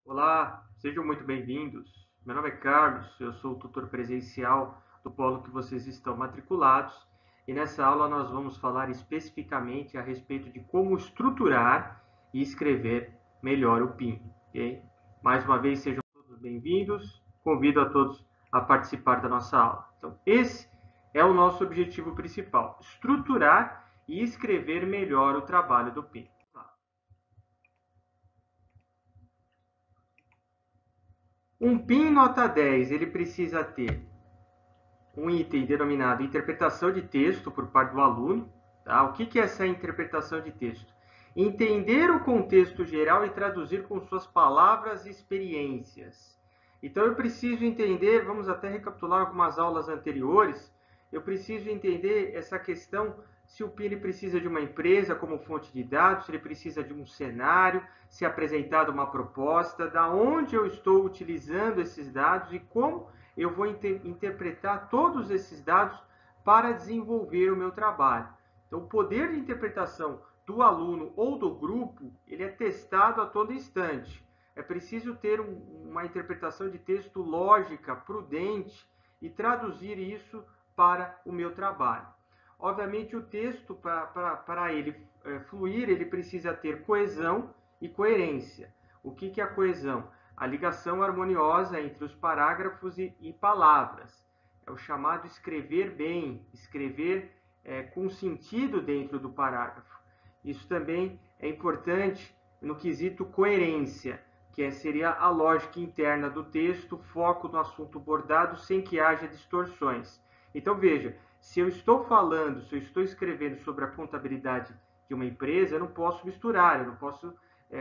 Olá, sejam muito bem-vindos. Meu nome é Carlos, eu sou o tutor presencial do polo que vocês estão matriculados e nessa aula nós vamos falar especificamente a respeito de como estruturar e escrever melhor o PIN. Ok? Mais uma vez, sejam todos bem-vindos. Convido a todos a participar da nossa aula. Então, esse é o nosso objetivo principal: estruturar e escrever melhor o trabalho do PIN. Um PIN nota 10, ele precisa ter um item denominado interpretação de texto por parte do aluno. Tá? O que é essa interpretação de texto? Entender o contexto geral e traduzir com suas palavras e experiências. Então, eu preciso entender, vamos até recapitular algumas aulas anteriores, eu preciso entender essa questão se o PIN precisa de uma empresa como fonte de dados, se ele precisa de um cenário, se é apresentada uma proposta, da onde eu estou utilizando esses dados e como eu vou interpretar todos esses dados para desenvolver o meu trabalho. Então, o poder de interpretação do aluno ou do grupo, ele é testado a todo instante. É preciso ter uma interpretação de texto lógica, prudente e traduzir isso para o meu trabalho. Obviamente, o texto, para ele fluir, ele precisa ter coesão e coerência. O que é a coesão? A ligação harmoniosa entre os parágrafos e palavras. É o chamado escrever bem, escrever com sentido dentro do parágrafo. Isso também é importante no quesito coerência, que seria a lógica interna do texto, foco no assunto abordado, sem que haja distorções. Então, veja, se eu estou falando, se eu estou escrevendo sobre a contabilidade de uma empresa, eu não posso misturar, eu não posso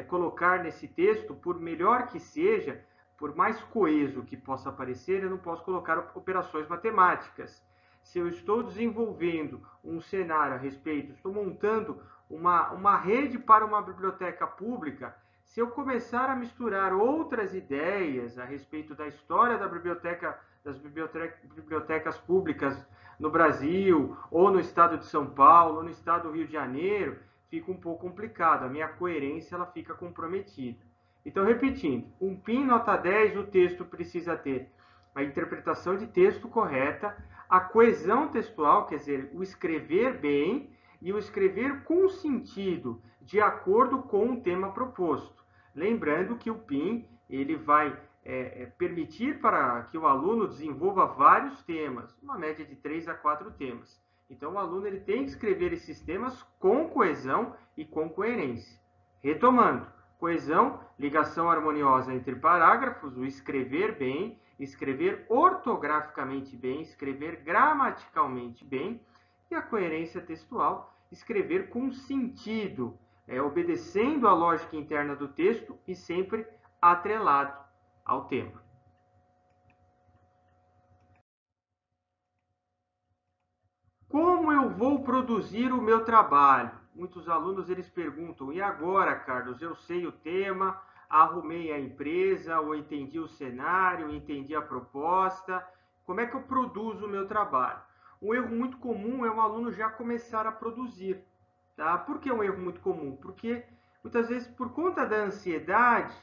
colocar nesse texto, por melhor que seja, por mais coeso que possa parecer, eu não posso colocar operações matemáticas. Se eu estou desenvolvendo um cenário a respeito, estou montando uma rede para uma biblioteca pública, se eu começar a misturar outras ideias a respeito da história da biblioteca, das bibliotecas públicas no Brasil, ou no estado de São Paulo, ou no estado do Rio de Janeiro, fica um pouco complicado, a minha coerência ela fica comprometida. Então, repetindo, um PIN nota 10, o texto precisa ter a interpretação de texto correta, a coesão textual, quer dizer, o escrever bem e o escrever com sentido, de acordo com o tema proposto. Lembrando que o PIN ele vai permitir para que o aluno desenvolva vários temas, uma média de 3 a 4 temas. Então, o aluno ele tem que escrever esses temas com coesão e com coerência. Retomando, coesão, ligação harmoniosa entre parágrafos, o escrever bem, escrever ortograficamente bem, escrever gramaticalmente bem, e a coerência textual, escrever com sentido, obedecendo a lógica interna do texto e sempre atrelado ao tema. Como eu vou produzir o meu trabalho? Muitos alunos eles perguntam: e agora, Carlos? Eu sei o tema, arrumei a empresa, ou entendi o cenário, entendi a proposta. Como é que eu produzo o meu trabalho? Um erro muito comum é o aluno já começar a produzir. Tá? Por que é um erro muito comum? Porque muitas vezes, por conta da ansiedade,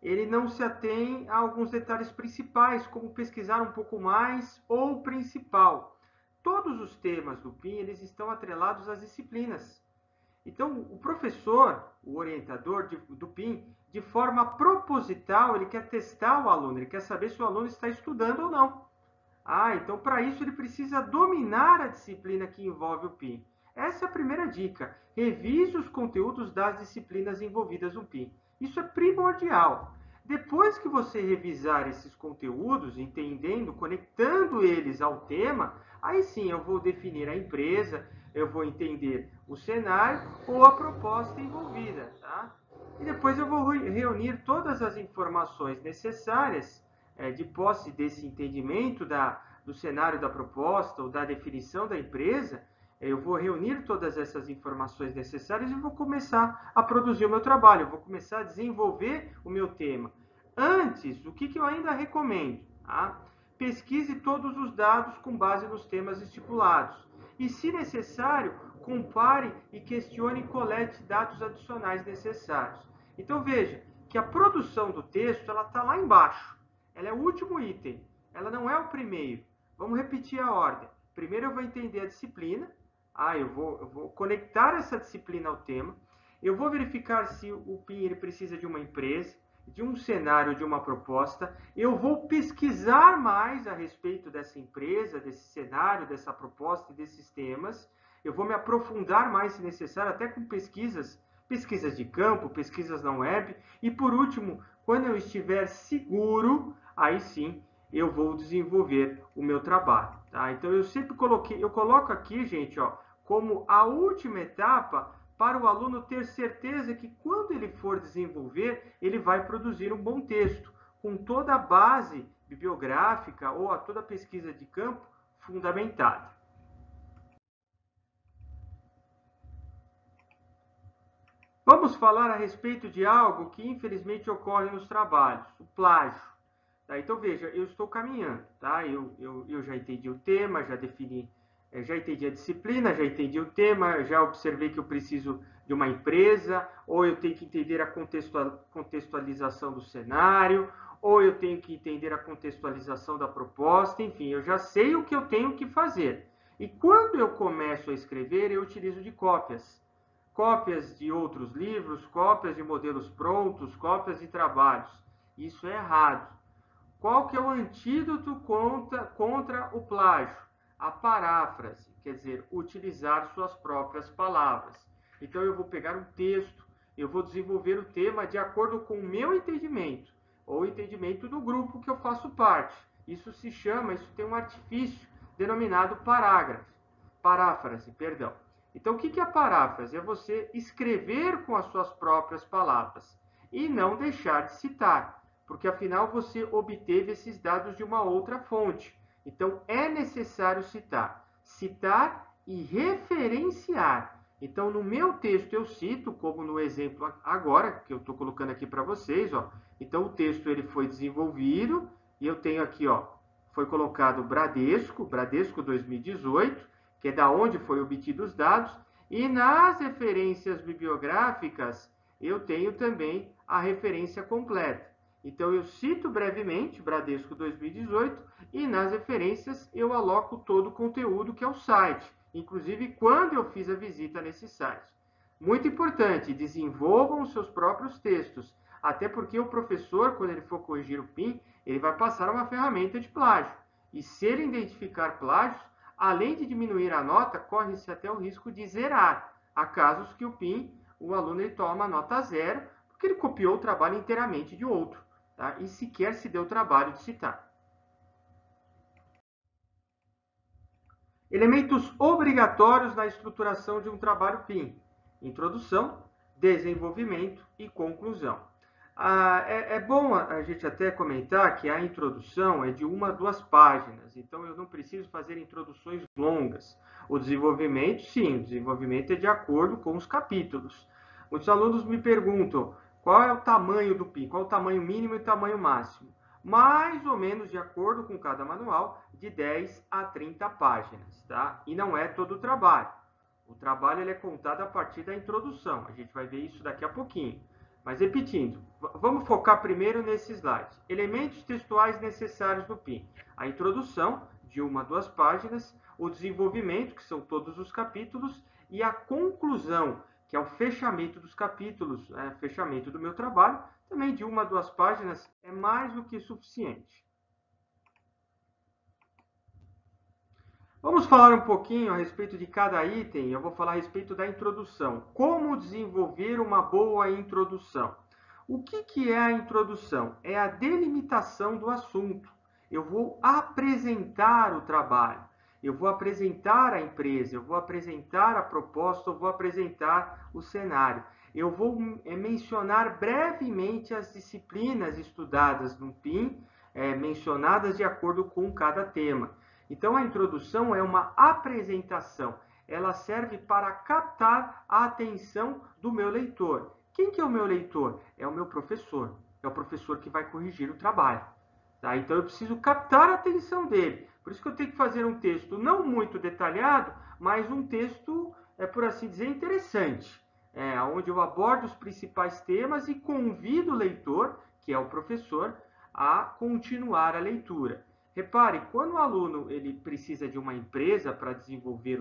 ele não se atém a alguns detalhes principais, como pesquisar um pouco mais ou o principal. Todos os temas do PIN eles estão atrelados às disciplinas. Então, o professor, o orientador do PIN, de forma proposital, ele quer testar o aluno, ele quer saber se o aluno está estudando ou não. Então para isso ele precisa dominar a disciplina que envolve o PIN. Essa é a primeira dica. Revise os conteúdos das disciplinas envolvidas no PIN. Isso é primordial. Depois que você revisar esses conteúdos, entendendo, conectando eles ao tema, aí sim eu vou definir a empresa, eu vou entender o cenário ou a proposta envolvida. Tá? E depois eu vou reunir todas as informações necessárias de posse desse entendimento do cenário da proposta ou da definição da empresa, eu vou reunir todas essas informações necessárias e vou começar a produzir o meu trabalho, eu vou começar a desenvolver o meu tema. Antes, o que eu ainda recomendo? Tá? Pesquise todos os dados com base nos temas estipulados. E, se necessário, compare e questione e colete dados adicionais necessários. Então, veja, que a produção do texto ela está lá embaixo. Ela é o último item, ela não é o primeiro. Vamos repetir a ordem. Primeiro eu vou entender a disciplina. Eu vou conectar essa disciplina ao tema. Eu vou verificar se o PIN ele precisa de uma empresa, de um cenário, de uma proposta. Eu vou pesquisar mais a respeito dessa empresa, desse cenário, dessa proposta e desses temas. Eu vou me aprofundar mais, se necessário, até com pesquisas de campo, pesquisas na web. E, por último, quando eu estiver seguro, aí sim eu vou desenvolver o meu trabalho. Tá? Então, eu coloco aqui, gente, ó, como a última etapa para o aluno ter certeza que quando ele for desenvolver, ele vai produzir um bom texto, com toda a base bibliográfica ou toda a pesquisa de campo fundamentada. Vamos falar a respeito de algo que infelizmente ocorre nos trabalhos, o plágio. Tá? Então veja, eu estou caminhando, tá? Eu já entendi o tema, já defini, já entendi a disciplina, já entendi o tema, já observei que eu preciso de uma empresa, ou eu tenho que entender a contextualização do cenário, ou eu tenho que entender a contextualização da proposta, enfim, eu já sei o que eu tenho que fazer. E quando eu começo a escrever, eu utilizo de cópias. Cópias de outros livros, cópias de modelos prontos, cópias de trabalhos. Isso é errado. Qual que é o antídoto contra o plágio? A paráfrase, quer dizer, utilizar suas próprias palavras. Então, eu vou pegar um texto, eu vou desenvolver o tema de acordo com o meu entendimento, ou o entendimento do grupo que eu faço parte. Isso tem um artifício denominado paráfrase. Então, o que é a paráfrase? É você escrever com as suas próprias palavras e não deixar de citar, porque afinal você obteve esses dados de uma outra fonte. Então, é necessário citar e referenciar. Então, no meu texto eu cito, como no exemplo agora, que eu estou colocando aqui para vocês, ó. Então, o texto ele foi desenvolvido e eu tenho aqui, ó, foi colocado Bradesco 2018, que é da onde foi obtido os dados, e nas referências bibliográficas eu tenho também a referência completa. Então, eu cito brevemente Bradesco 2018 e nas referências eu aloco todo o conteúdo que é o site, inclusive quando eu fiz a visita nesse site. Muito importante, desenvolvam os seus próprios textos, até porque o professor, quando ele for corrigir o PIN, ele vai passar uma ferramenta de plágio. E se ele identificar plágios, além de diminuir a nota, corre-se até o risco de zerar. Há casos que o aluno ele toma nota 0, porque ele copiou o trabalho inteiramente de outro, tá? E sequer se deu o trabalho de citar. Elementos obrigatórios na estruturação de um trabalho PIN: introdução, desenvolvimento e conclusão. É bom a gente até comentar que a introdução é de 1 a 2 páginas, então eu não preciso fazer introduções longas. O desenvolvimento, sim, o desenvolvimento é de acordo com os capítulos. Muitos alunos me perguntam qual é o tamanho do PIN, qual é o tamanho mínimo e o tamanho máximo. Mais ou menos de acordo com cada manual, de 10 a 30 páginas, tá? E não é todo o trabalho. O trabalho ele é contado a partir da introdução, a gente vai ver isso daqui a pouquinho. Mas repetindo, vamos focar primeiro nesse slide. Elementos textuais necessários do PIN. A introdução, de 1 a 2 páginas, o desenvolvimento, que são todos os capítulos, e a conclusão, que é o fechamento dos capítulos, fechamento do meu trabalho, também de 1 a 2 páginas, é mais do que suficiente. Vamos falar um pouquinho a respeito de cada item. Eu vou falar a respeito da introdução. Como desenvolver uma boa introdução? O que é a introdução? É a delimitação do assunto. Eu vou apresentar o trabalho, eu vou apresentar a empresa, eu vou apresentar a proposta, eu vou apresentar o cenário. Eu vou mencionar brevemente as disciplinas estudadas no PIN, mencionadas de acordo com cada tema. Então, a introdução é uma apresentação. Ela serve para captar a atenção do meu leitor. Quem que é o meu leitor? É o meu professor. É o professor que vai corrigir o trabalho. Tá? Então, eu preciso captar a atenção dele. Por isso que eu tenho que fazer um texto não muito detalhado, mas um texto, por assim dizer, interessante. onde eu abordo os principais temas e convido o leitor, que é o professor, a continuar a leitura. Repare, quando o aluno ele precisa de uma empresa para desenvolver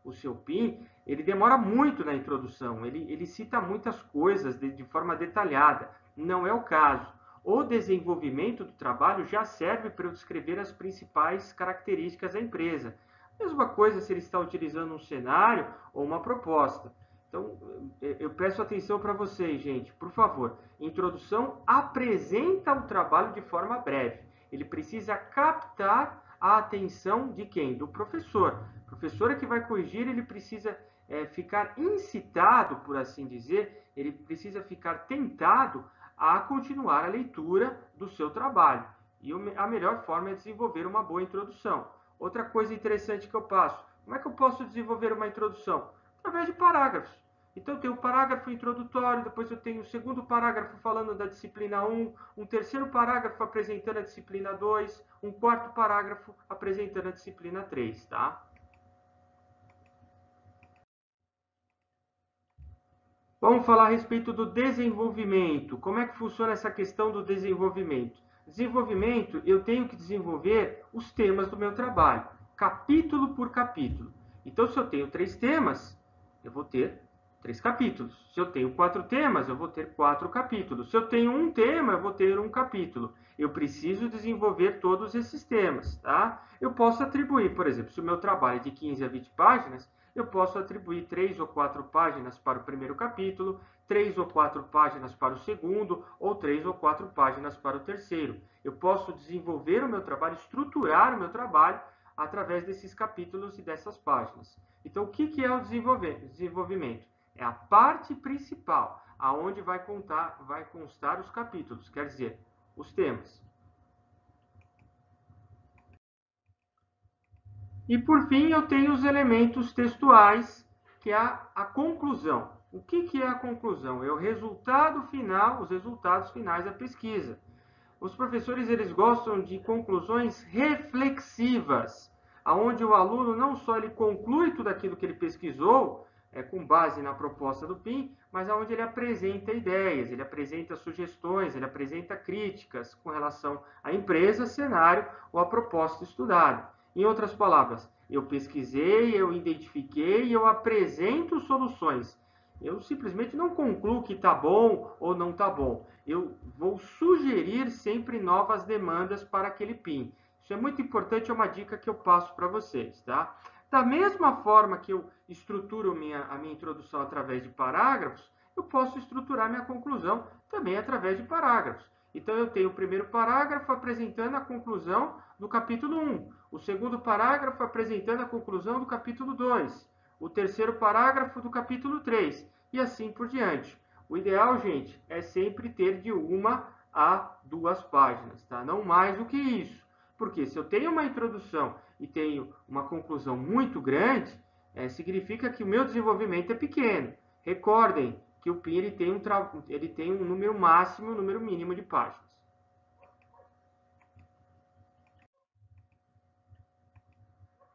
o seu PIN, ele demora muito na introdução, ele cita muitas coisas de forma detalhada. Não é o caso. O desenvolvimento do trabalho já serve para eu descrever as principais características da empresa. Mesma coisa se ele está utilizando um cenário ou uma proposta. Então, eu peço atenção para vocês, gente, por favor. Introdução apresenta o trabalho de forma breve. Ele precisa captar a atenção de quem? Do professor. O professor é que vai corrigir, ele precisa ficar incitado, por assim dizer, ele precisa ficar tentado a continuar a leitura do seu trabalho. E a melhor forma é desenvolver uma boa introdução. Outra coisa interessante que eu passo, como é que eu posso desenvolver uma introdução? Através de parágrafos. Então, eu tenho o parágrafo introdutório, depois eu tenho o segundo parágrafo falando da disciplina 1, um terceiro parágrafo apresentando a disciplina 2, um quarto parágrafo apresentando a disciplina 3, tá? Vamos falar a respeito do desenvolvimento. Como é que funciona essa questão do desenvolvimento? Desenvolvimento, eu tenho que desenvolver os temas do meu trabalho, capítulo por capítulo. Então, se eu tenho 3 temas, eu vou ter 3 capítulos. Se eu tenho 4 temas, eu vou ter 4 capítulos. Se eu tenho um tema, eu vou ter um capítulo. Eu preciso desenvolver todos esses temas, tá? Eu posso atribuir, por exemplo, se o meu trabalho é de 15 a 20 páginas, eu posso atribuir 3 ou 4 páginas para o primeiro capítulo, 3 ou 4 páginas para o segundo, ou 3 ou 4 páginas para o terceiro. Eu posso desenvolver o meu trabalho, estruturar o meu trabalho através desses capítulos e dessas páginas. Então, o que é o desenvolvimento? É a parte principal, aonde vai constar os capítulos, quer dizer, os temas. E, por fim, eu tenho os elementos textuais, que é a conclusão. O que é a conclusão? É o resultado final, os resultados finais da pesquisa. Os professores eles gostam de conclusões reflexivas, aonde o aluno não só ele conclui tudo aquilo que ele pesquisou, com base na proposta do PIN, mas aonde ele apresenta ideias, ele apresenta sugestões, ele apresenta críticas com relação à empresa, cenário ou à proposta estudada. Em outras palavras, eu pesquisei, eu identifiquei, eu apresento soluções. Eu simplesmente não concluo que está bom ou não está bom. Eu vou sugerir sempre novas demandas para aquele PIN. Isso é muito importante, é uma dica que eu passo para vocês, tá? Da mesma forma que eu estruturo a minha introdução através de parágrafos, eu posso estruturar minha conclusão também através de parágrafos. Então, eu tenho o primeiro parágrafo apresentando a conclusão do capítulo 1, o segundo parágrafo apresentando a conclusão do capítulo 2, o terceiro parágrafo do capítulo 3, e assim por diante. O ideal, gente, é sempre ter de 1 a 2 páginas, tá? Não mais do que isso. Porque se eu tenho uma introdução e tenho uma conclusão muito grande, significa que o meu desenvolvimento é pequeno. Recordem que o PIN ele tem um número máximo e um número mínimo de páginas.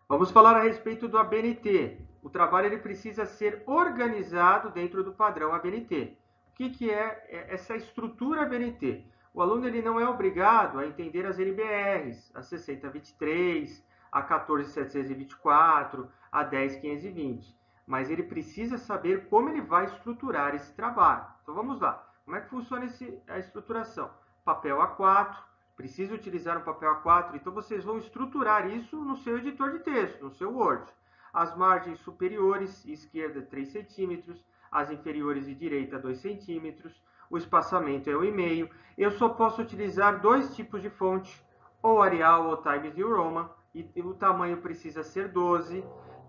Vamos falar a respeito do ABNT. O trabalho ele precisa ser organizado dentro do padrão ABNT. O que é essa estrutura ABNT? O aluno ele não é obrigado a entender as NBRs, a 6023, a 14724, a 10520, mas ele precisa saber como ele vai estruturar esse trabalho. Então vamos lá. Como é que funciona a estruturação? Papel A4, precisa utilizar um papel A4, então vocês vão estruturar isso no seu editor de texto, no seu Word. As margens superiores e esquerda 3 centímetros, as inferiores e direita 2 centímetros, o espaçamento é 1,5. Eu só posso utilizar 2 tipos de fonte, ou Arial ou Times New Roman, e o tamanho precisa ser 12.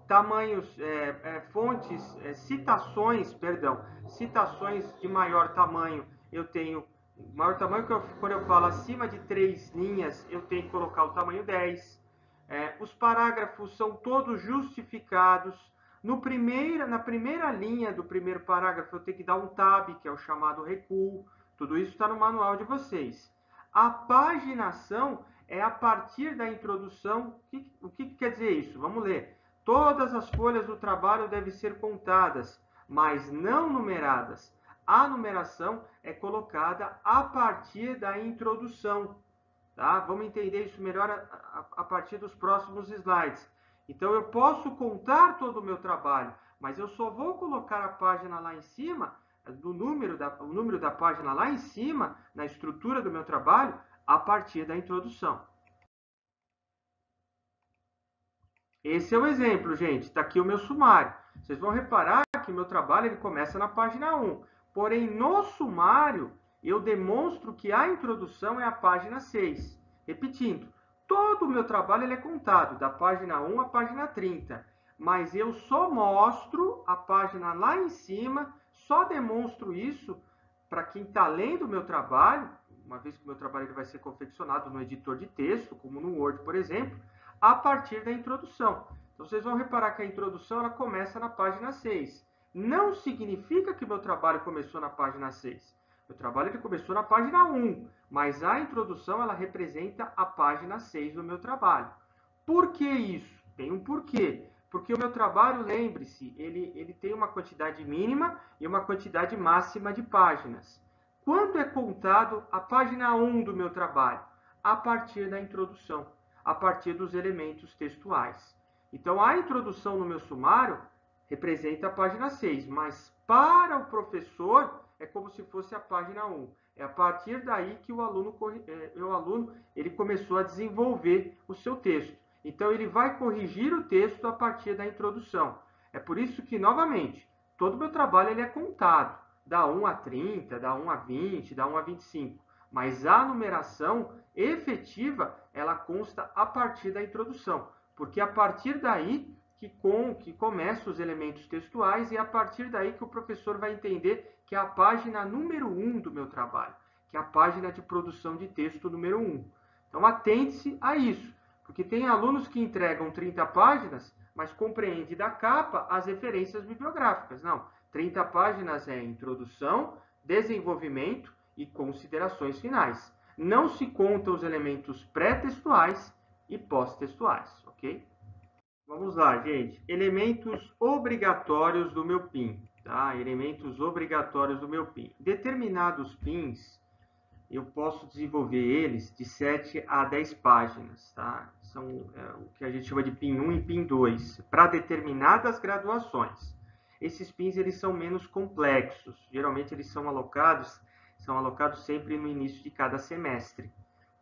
Tamanhos, citações de maior tamanho, eu tenho maior tamanho, quando eu falo acima de 3 linhas, eu tenho que colocar o tamanho 10. Os parágrafos são todos justificados. Na primeira linha do primeiro parágrafo, eu tenho que dar um tab, que é o chamado recuo. Tudo isso está no manual de vocês. A paginação é a partir da introdução. O que quer dizer isso? Vamos ler. Todas as folhas do trabalho devem ser contadas. mas não numeradas. A numeração é colocada a partir da introdução. Tá? Vamos entender isso melhor a partir dos próximos slides. Então, eu posso contar todo o meu trabalho, mas eu só vou colocar a página lá em cima, o número da página lá em cima, na estrutura do meu trabalho, a partir da introdução. Esse é o exemplo, gente. Está aqui o meu sumário. Vocês vão reparar que o meu trabalho ele começa na página 1. Porém, no sumário, eu demonstro que a introdução é a página 6. Repetindo, todo o meu trabalho ele é contado, da página 1 à página 30. Mas eu só mostro a página lá em cima, só demonstro isso para quem está lendo o meu trabalho, uma vez que o meu trabalho ele vai ser confeccionado no editor de texto, como no Word, por exemplo, a partir da introdução. Então, vocês vão reparar que a introdução ela começa na página 6. Não significa que meu trabalho começou na página 6. Meu trabalho ele começou na página 1, mas a introdução ela representa a página 6 do meu trabalho. Por que isso? Tem um porquê. Porque o meu trabalho, lembre-se, ele tem uma quantidade mínima e uma quantidade máxima de páginas. Quando é contado a página 1 do meu trabalho? A partir da introdução, a partir dos elementos textuais. Então, a introdução no meu sumário representa a página 6, mas para o professor é como se fosse a página 1. É a partir daí que o aluno ele começou a desenvolver o seu texto. Então, ele vai corrigir o texto a partir da introdução. É por isso que, novamente, todo o meu trabalho ele é contado, da 1 a 30, da 1 a 20, da 1 a 25. Mas a numeração efetiva, ela consta a partir da introdução, porque é a partir daí que começam os elementos textuais e é a partir daí que o professor vai entender que é a página número 1 do meu trabalho, que é a página de produção de texto número 1. Então, atente-se a isso, porque tem alunos que entregam 30 páginas, mas compreende da capa as referências bibliográficas. Não, 30 páginas é introdução, desenvolvimento e considerações finais. Não se contam os elementos pré-textuais e pós-textuais, ok? Vamos lá, gente. Elementos obrigatórios do meu PIN. Tá? Elementos obrigatórios do meu PIN. Determinados PINs, eu posso desenvolver eles de 7 a 10 páginas. Tá? São o que a gente chama de PIN 1 e PIN 2, para determinadas graduações. Esses PINs eles são menos complexos. Geralmente, eles são alocados sempre no início de cada semestre.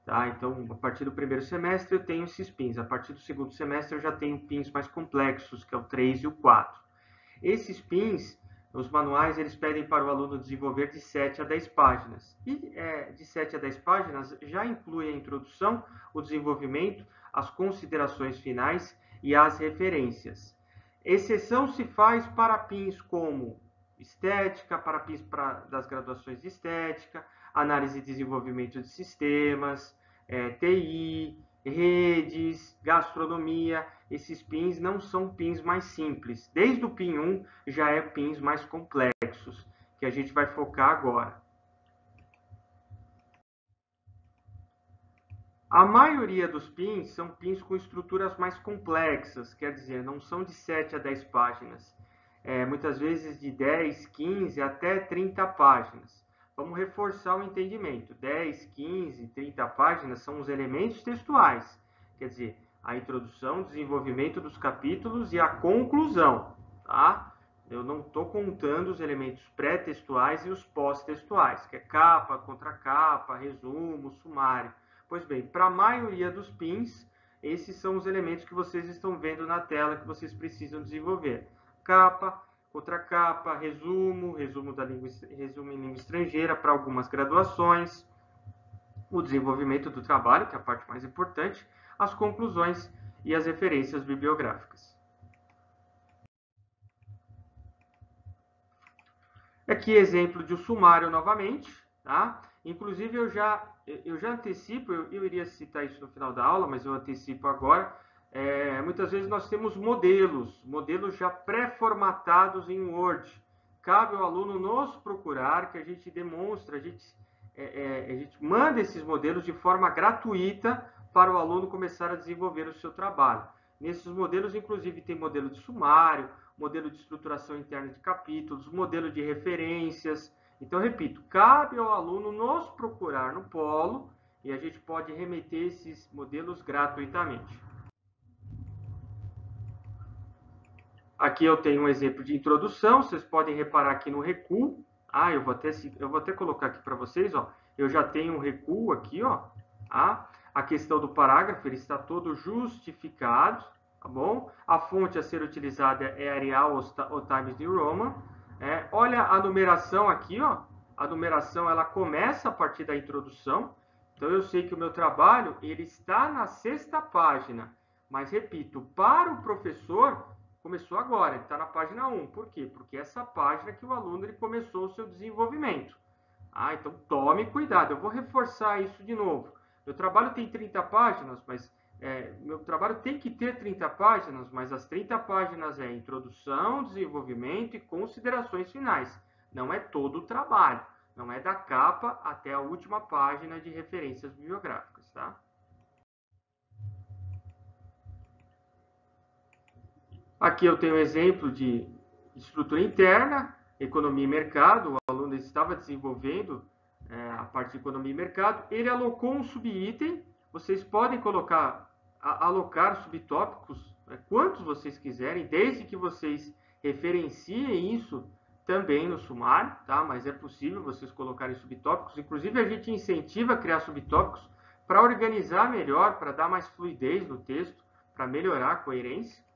Tá? Então, a partir do primeiro semestre eu tenho esses PINs. A partir do segundo semestre eu já tenho PINs mais complexos, que é o 3 e o 4. Esses PINs, os manuais, eles pedem para o aluno desenvolver de 7 a 10 páginas. E de 7 a 10 páginas já inclui a introdução, o desenvolvimento, as considerações finais e as referências. Exceção se faz para PINs como estética, para PINs das graduações de estética, análise e desenvolvimento de sistemas, TI, redes, gastronomia. Esses PINs não são PINs mais simples. Desde o PIN 1 já é PINs mais complexos, que a gente vai focar agora. A maioria dos PINs são PINs com estruturas mais complexas, quer dizer, não são de 7 a 10 páginas. Muitas vezes de 10, 15 até 30 páginas. Vamos reforçar o entendimento. 10, 15, 30 páginas são os elementos textuais. Quer dizer, a introdução, desenvolvimento dos capítulos e a conclusão. Tá? Eu não estou contando os elementos pré-textuais e os pós-textuais, que é capa, contracapa, resumo, sumário. Pois bem, para a maioria dos PINs, esses são os elementos que vocês estão vendo na tela que vocês precisam desenvolver. Capa, contracapa, resumo em língua estrangeira para algumas graduações, o desenvolvimento do trabalho, que é a parte mais importante, as conclusões e as referências bibliográficas. Aqui exemplo de um sumário novamente, tá? Inclusive eu já antecipo, eu iria citar isso no final da aula, mas eu antecipo agora. Muitas vezes nós temos modelos já pré-formatados em Word. Cabe ao aluno nos procurar, que a gente demonstra, a gente manda esses modelos de forma gratuita para o aluno começar a desenvolver o seu trabalho. Nesses modelos, inclusive, tem modelo de sumário, modelo de estruturação interna de capítulos, modelo de referências. Então, repito, cabe ao aluno nos procurar no Polo e a gente pode remeter esses modelos gratuitamente. Aqui eu tenho um exemplo de introdução, vocês podem reparar aqui no recuo. Eu vou até colocar aqui para vocês, ó. Eu já tenho um recuo aqui, ó. A questão do parágrafo, ele está todo justificado, tá bom? A fonte a ser utilizada é Arial ou Times New Roman. Olha a numeração aqui, ó. A numeração, ela começa a partir da introdução. Então, eu sei que o meu trabalho, ele está na 6ª página. Mas, repito, para o professor, começou agora, ele está na página 1. Por quê? Porque essa página que o aluno ele começou o seu desenvolvimento. Então, tome cuidado. Eu vou reforçar isso de novo. Meu trabalho tem 30 páginas, mas meu trabalho tem que ter 30 páginas, mas as 30 páginas é introdução, desenvolvimento e considerações finais. Não é todo o trabalho. Não é da capa até a última página de referências bibliográficas, tá? Aqui eu tenho um exemplo de estrutura interna, economia e mercado. O aluno estava desenvolvendo a parte de economia e mercado. Ele alocou um subitem. Vocês podem alocar subtópicos, quantos vocês quiserem, desde que vocês referenciem isso também no sumário, tá? Mas é possível vocês colocarem subtópicos. Inclusive, a gente incentiva a criar subtópicos para organizar melhor, para dar mais fluidez no texto, para melhorar a coerência.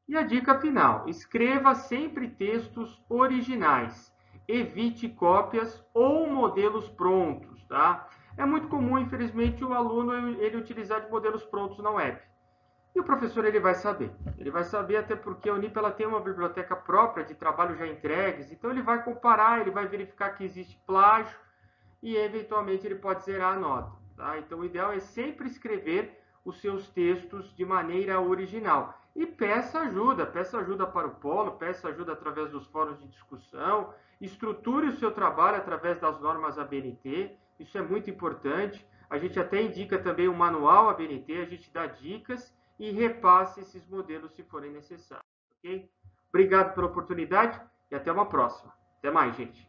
E a dica final, escreva sempre textos originais. Evite cópias ou modelos prontos, tá? É muito comum, infelizmente, o aluno ele utilizar de modelos prontos na web. E o professor ele vai saber. Ele vai saber até porque a Unip ela tem uma biblioteca própria de trabalhos já entregues, então ele vai comparar, ele vai verificar que existe plágio e eventualmente ele pode zerar a nota, tá? Então o ideal é sempre escrever os seus textos de maneira original. E peça ajuda para o Polo, peça ajuda através dos fóruns de discussão, estruture o seu trabalho através das normas ABNT, isso é muito importante. A gente até indica também o manual ABNT, a gente dá dicas e repasse esses modelos se forem necessários, ok? Obrigado pela oportunidade e até uma próxima. Até mais, gente.